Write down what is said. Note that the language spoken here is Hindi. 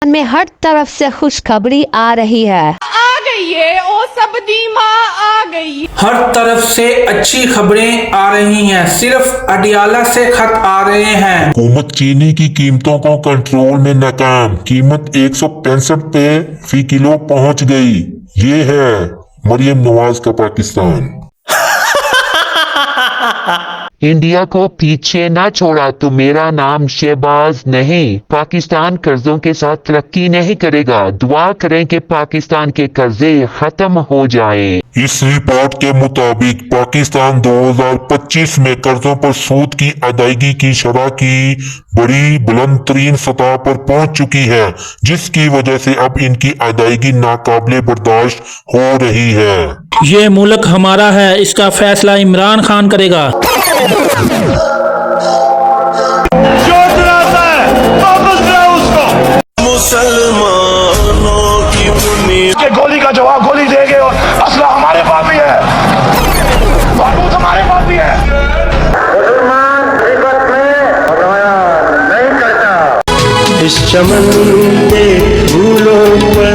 में हर तरफ से खुशखबरी आ रही है। आ गई है ओ सब दी माँ आ गई। हर तरफ से अच्छी खबरें आ रही हैं, सिर्फ अडियाला से खत आ रहे हैं। हुकूमत चीनी की कीमतों को कंट्रोल में नाकाम, कीमत 165 पे फी किलो पहुंच गई। ये है मरियम नवाज का पाकिस्तान। इंडिया को पीछे ना छोड़ा तो मेरा नाम शहबाज नहीं। पाकिस्तान कर्जों के साथ तरक्की नहीं करेगा। दुआ करें कि पाकिस्तान के कर्जे खत्म हो जाए। इस रिपोर्ट के मुताबिक पाकिस्तान 2025 में कर्जों पर सूद की अदायगी की शरह की बड़ी बुलंद तरीन सतह पर पहुंच चुकी है, जिसकी वजह से अब इनकी अदायगी नाकाबिले बर्दाश्त हो रही है। ये मुल्क हमारा है, इसका फैसला इमरान खान करेगा। मुसलमानों की भूमि गोली का जवाब गोली देंगे और असला हमारे पास भी है, बारूद हमारे पास भी है। मुसलमान रिबत में नहीं करता। इस चमन के फूलों पर